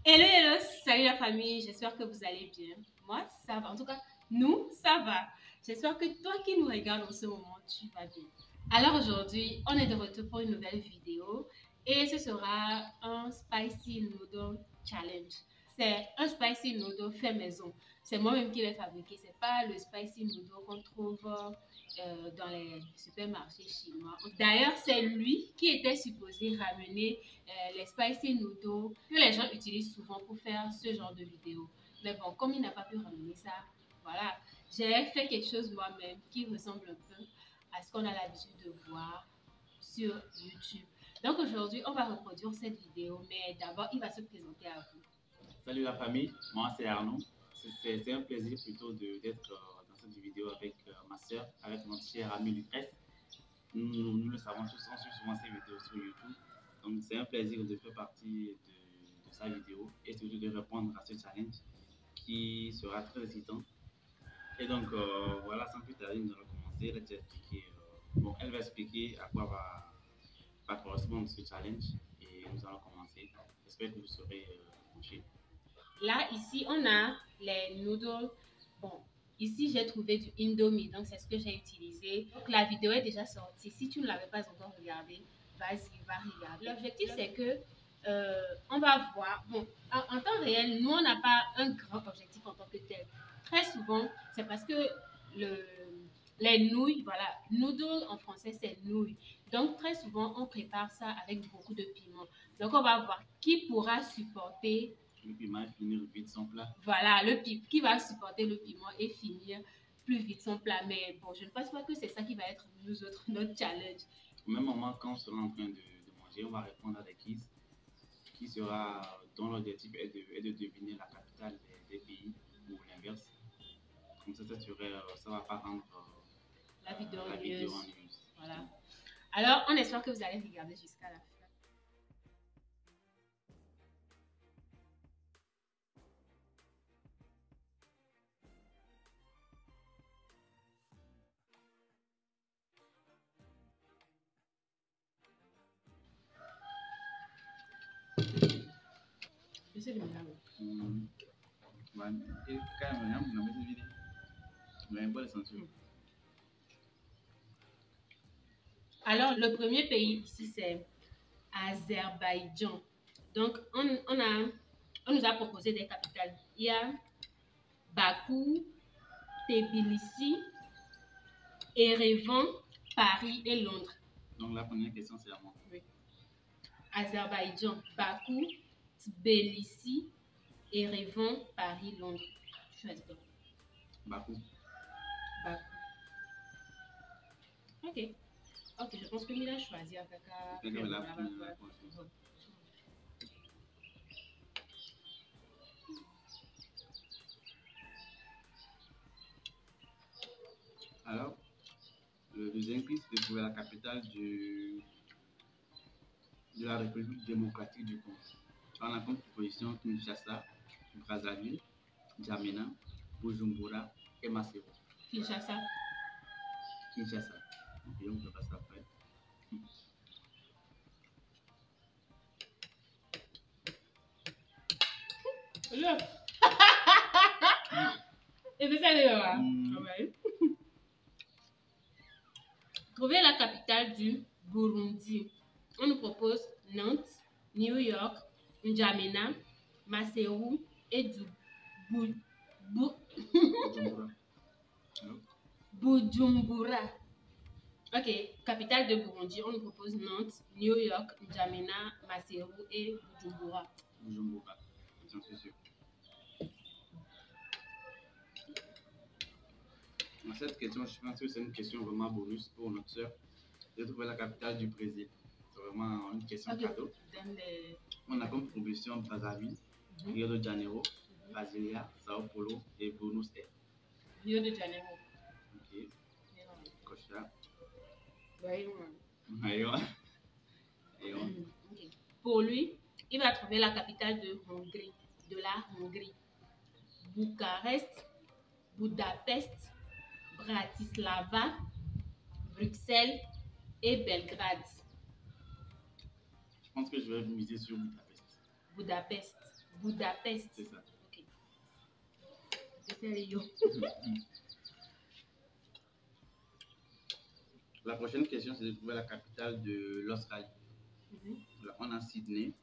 Hello, hello, salut la famille, j'espère que vous allez bien. Moi, ça va. En tout cas, nous, ça va. J'espère que toi qui nous regardes en ce moment, tu vas bien. Alors aujourd'hui, on est de retour pour une nouvelle vidéo et ce sera un Spicy Noodle Challenge. C'est un Spicy Noodle fait maison. C'est moi-même qui l'ai fabriqué. C'est pas le Spicy Noodle qu'on trouve dans les supermarchés chinois. D'ailleurs, c'est lui qui était supposé ramener les spicy noodles que les gens utilisent souvent pour faire ce genre de vidéos. Mais bon, comme il n'a pas pu ramener ça, voilà, j'ai fait quelque chose moi-même qui ressemble un peu à ce qu'on a l'habitude de voir sur YouTube. Donc aujourd'hui, on va reproduire cette vidéo, mais d'abord, il va se présenter à vous. Salut la famille, moi c'est Arnaud. C'est un plaisir plutôt d'être dans cette vidéo avec ma soeur, avec notre chère amie Lucrèce. Nous le savons tous, on suit souvent ces vidéos sur YouTube. Donc c'est un plaisir de faire partie de sa vidéo et surtout de répondre à ce challenge qui sera très excitant. Et donc voilà, sans plus tarder, nous allons commencer. Elle va expliquer à quoi va correspondre ce challenge et nous allons commencer. J'espère que vous serez couchés. Là, ici, on a les noodles. Bon, ici, j'ai trouvé du Indomie, donc c'est ce que j'ai utilisé. Donc, la vidéo est déjà sortie. Si tu ne l'avais pas encore regardée, vas-y, va regarder. L'objectif, c'est que on va voir. Bon, en temps réel, nous, on n'a pas un grand objectif en tant que tel. Très souvent, c'est parce que les nouilles, voilà, noodles en français, c'est nouilles. Donc, très souvent, on prépare ça avec beaucoup de piment. Donc, on va voir qui pourra supporter le piment et finir vite son plat. Voilà, qui va supporter le piment et finir plus vite son plat. Mais bon, je ne pense pas que c'est ça qui va être nous autres, notre challenge. Au même moment, quand on sera en train de manger, on va répondre à des quiz dont l'objectif est de deviner la capitale des pays ou l'inverse. Comme ça ça va pas rendre la vidéo ennuyeuse. Voilà. Alors, on espère que vous allez regarder jusqu'à la fin. Je sais le mélange. Alors, le premier pays ici, c'est Azerbaïdjan. Donc, on nous a proposé des capitales. Il y a Bakou, Tbilissi, Erevan, Paris et Londres. Donc, la première question, c'est à moi. Oui. Azerbaïdjan, Bakou, Tbilissi, Erevan, Paris, Londres. Choisis toi. Bakou. Bakou. Ok. Ok, je pense que Mila a choisi avec Alors, le deuxième quiz, c'est de trouver la capitale de la République démocratique du Congo. On a comme proposition Kinshasa, Brazzaville, N'Djamena, Bujumbura et Maseru. Kinshasa. Kinshasa. Ok, on peut passer après. Et c'est ça le Trouver la capitale du Burundi. On nous propose Nantes, New York, N'Djamena, Maseru et Bujumbura. Ok, capitale de Burundi, on nous propose Nantes, New York, N'Djamena, Maseru et Bujumbura. Bujumbura, j'en suis sûr. Dans cette question, je pense que c'est une question vraiment bonus pour notre soeur. J'ai trouvé la capitale du Brésil. C'est vraiment une question cadeau. On a comme proposition Brazzaville, Rio de Janeiro, Brasilia, Sao Paulo et Buenos Aires. Rio de Janeiro. Ok. Coche ça. Pour lui, il va trouver la capitale de la Hongrie. Bucarest, Budapest, Bratislava, Bruxelles et Belgrade. Je pense que je vais miser sur Budapest. Budapest. Budapest. C'est ça. Ok. C'est Lyon. La prochaine question, c'est de trouver la capitale de l'Australie. Alors, on a Sydney,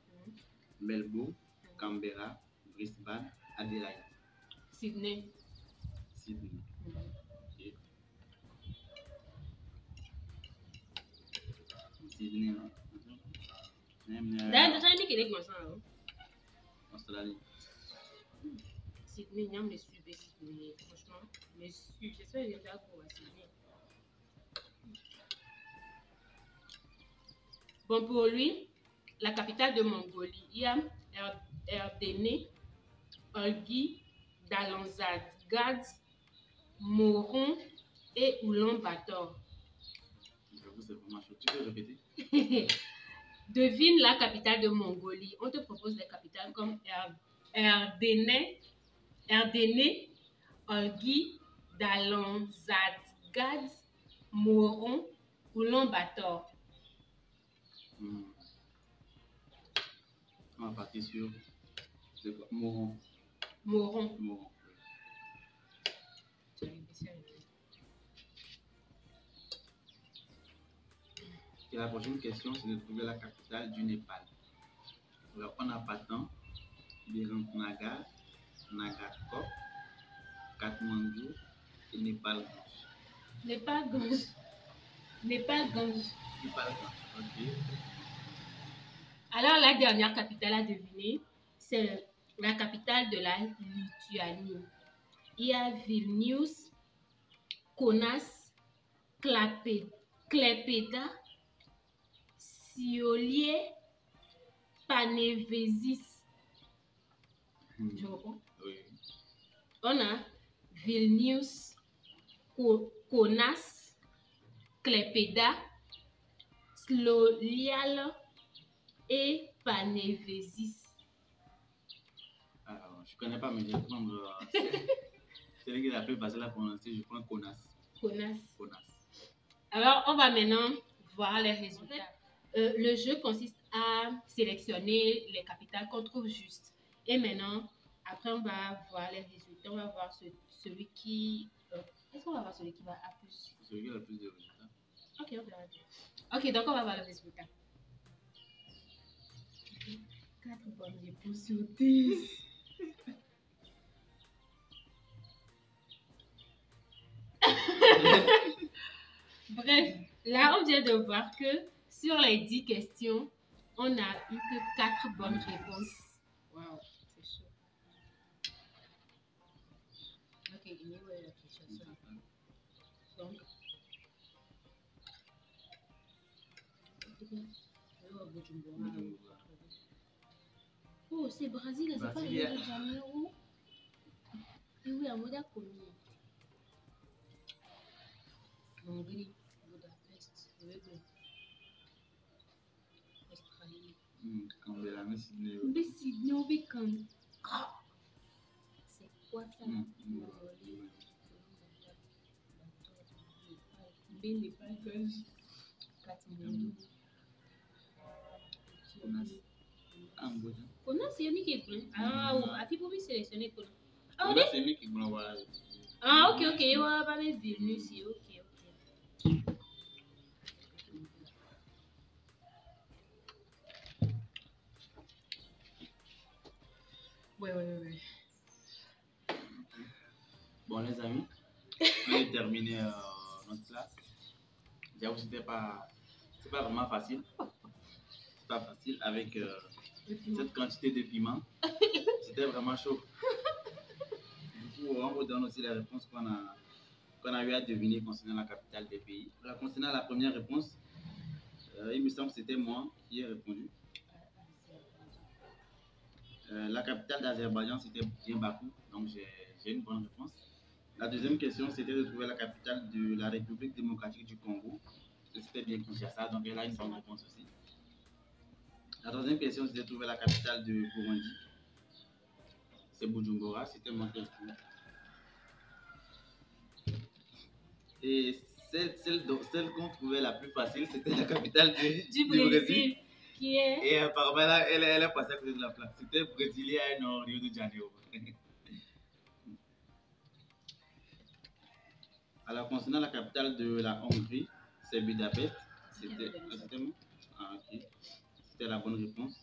Melbourne, Canberra, Brisbane, Adelaide. Sydney. Sydney. Ok. Sydney, hein. D'ailleurs, tu as dit qu'il est comme ça, hein? Australie. Sydney, il me suivre Sydney. Franchement, me suivre. J'espère que je vais pour Sydney. Bon, pour lui, la capitale de Mongolie, il y a Erdene, Olgi, Dalanzadgad, Moron et Oulan-Bator. J'avoue, c'est vraiment chaud. Tu peux répéter? Devine la capitale de Mongolie. On te propose des capitales comme Erdene, Olgi, Dalanzadgad, Moron, Oulan-Bator. On va partir sur Moron. Moron. Moron. Et la prochaine question, c'est de trouver la capitale du Népal. Alors, on a Patan, Birantnagar, Nagarkot, Katmandou et Népal. Népal Ganj. Népal Ganj. Népal, ok. Alors, la dernière capitale à deviner, c'est la capitale de la Lituanie. Il y a Vilnius, Kaunas, Klaipėda, Šiauliai, Panevėžys. Je reprends. Oui. On a Vilnius, Kaunas, Klaipėda, Šiauliai et Panevėžys. Alors, je ne connais pas, mais je vais prendre. C'est lui qui est la plus facile à prononcer. Je prends Kaunas. Kaunas. Kaunas. Alors, on va maintenant voir les résultats. Le jeu consiste à sélectionner les capitales qu'on trouve justes. Et maintenant, après, on va voir les résultats. On va voir celui qui... Est-ce qu'on va voir celui qui va à plus? Celui qui a le plus de résultats. Ok, on verra bien. Ok, donc on va voir le résultat. 4 bonnes réponses sur 10. Bref, là, on vient de voir que sur les 10 questions, on n'a eu que 4 bonnes réponses. Waouh, c'est chaud. Ok, anyway, la question. Donc, oh, c'est Brésil, c'est pas Rio de Janeiro. Et oui, à Moda Connu. Hongrie, Budapest, Australie. Canberra, mais Sydney. Mais Sydney, on veut quand? C'est quoi ça? Népal, Katmandou. Kaunas, c'est lui qui est plein. Ah, à qui pour sélectionner Kaunas? Ah, Kaunas, c'est lui qui est blanc, voilà. Ah, ok, ok, on va parler de Vilnius, ok. Ouais. Bon, les amis, on a terminé notre classe. J'avoue, c'est pas vraiment facile. C'est pas facile avec cette quantité de piment. C'était vraiment chaud. Du coup, on vous donne aussi les réponses qu'on a eu à deviner concernant la capitale des pays. Là, concernant la première réponse, il me semble que c'était moi qui ai répondu. La capitale d'Azerbaïdjan, c'était bien Bakou, donc j'ai une bonne réponse. La deuxième question, c'était de trouver la capitale de la République démocratique du Congo. C'était bien Kinshasa, donc elle a une bonne réponse aussi. La troisième question, c'était de trouver la capitale de Burundi. C'est Bujumbura, c'était mon tour. Et celle qu'on trouvait la plus facile, c'était la capitale du Brésil. Qui est? Et apparemment, elle est passée à côté de la plaque. C'était brésilien, non, Rio de Janeiro. Alors, concernant la capitale de la Hongrie, c'est Budapest. C'était bon? Ah, ok. C'était la bonne réponse.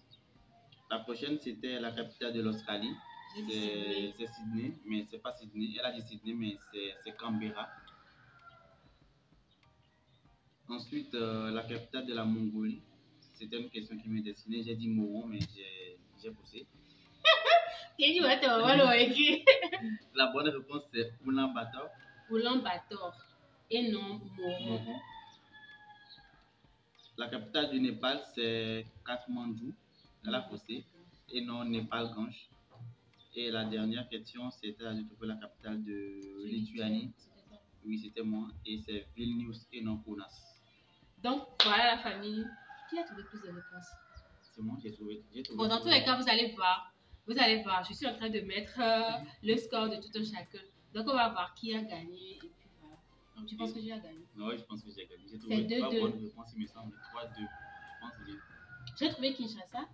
La prochaine, c'était la capitale de l'Australie. C'est Sydney, mais c'est pas Sydney. Elle a dit Sydney, mais c'est Canberra. Ensuite, la capitale de la Mongolie. C'était une question qui m'est destinée. J'ai dit Moron, mais j'ai poussé. La bonne réponse, c'est Ulaanbaatar. Ulaanbaatar. Et non Moron. La capitale du Népal, c'est Katmandou. Elle a poussé. Et non Népal-Ganj. Et la dernière question, c'était la capitale de Lituanie. Oui, c'était moi. Et c'est Vilnius et non Kaunas. Donc, voilà la famille. Qui a trouvé plus de réponses? C'est moi qui ai trouvé. Bon, dans tous les cas, vous allez voir. Je suis en train de mettre le score de tout un chacun. Donc, on va voir qui a gagné. Et puis voilà. Donc, tu penses que j'ai gagné? Oui, je pense que j'ai gagné. J'ai trouvé pas bonne réponse, il me semble. 3-2. Je pense que j'ai trouvé Kinshasa.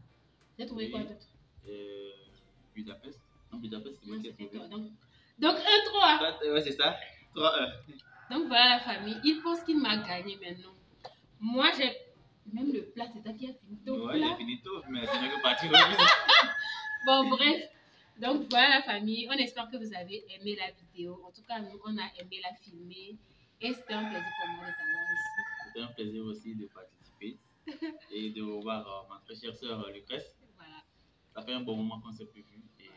J'ai trouvé quoi d'autre? Budapest. Non, Budapest, c'est moi qui ai trouvé. Donc 1-3. Ouais, c'est ça. 3-1. Donc voilà la famille. Il pense qu'il m'a gagné maintenant. Moi, j'ai. Même le plat, c'est toi qui as fini tout. Ouais, j'ai fini tout, mais c'est mieux que partir. Bon, bref. Donc voilà la famille. On espère que vous avez aimé la vidéo. En tout cas, nous, on a aimé la filmer. Et c'était un plaisir pour moi de t'avoir ici. C'était un plaisir aussi de participer et de revoir ma très chère sœur Lucrèce. Voilà. Ça fait un bon moment qu'on ne s'est plus vu et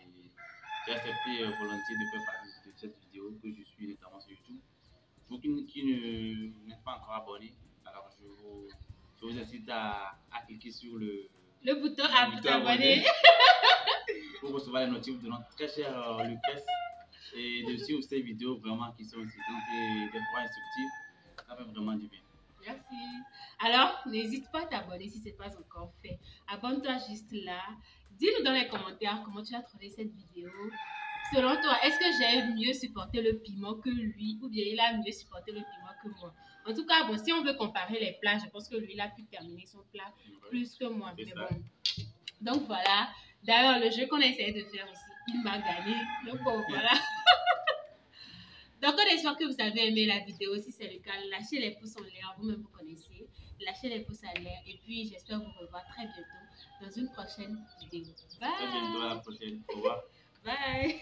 j'ai accepté volontiers de faire partie de cette vidéo que je suis notamment sur YouTube. Pour qui n'êtes pas encore abonné, alors je vous incite à cliquer sur le bouton abonner pour recevoir les notifs de notre très chère Lucrèce et de suivre ces vidéos vraiment qui sont incitantes et des fois instructives. Ça fait vraiment du bien. Merci. Alors, n'hésite pas à t'abonner si ce n'est pas encore fait. Abonne-toi juste là. Dis-nous dans les commentaires comment tu as trouvé cette vidéo. Selon toi, est-ce que j'ai mieux supporté le piment que lui ou bien il a mieux supporté le piment que moi? En tout cas, bon, si on veut comparer les plats, je pense que lui, il a pu terminer son plat plus que moi. Mais bon. Donc voilà. D'ailleurs, le jeu qu'on a essayé de faire ici, il m'a gagné. Donc bon, voilà. Donc, on espère que vous avez aimé la vidéo. Si c'est le cas, lâchez les pouces en l'air. Vous-même, vous connaissez. Lâchez les pouces en l'air. Et puis, j'espère vous revoir très bientôt dans une prochaine vidéo. Bye. Très bientôt à la prochaine. Au revoir. Bye.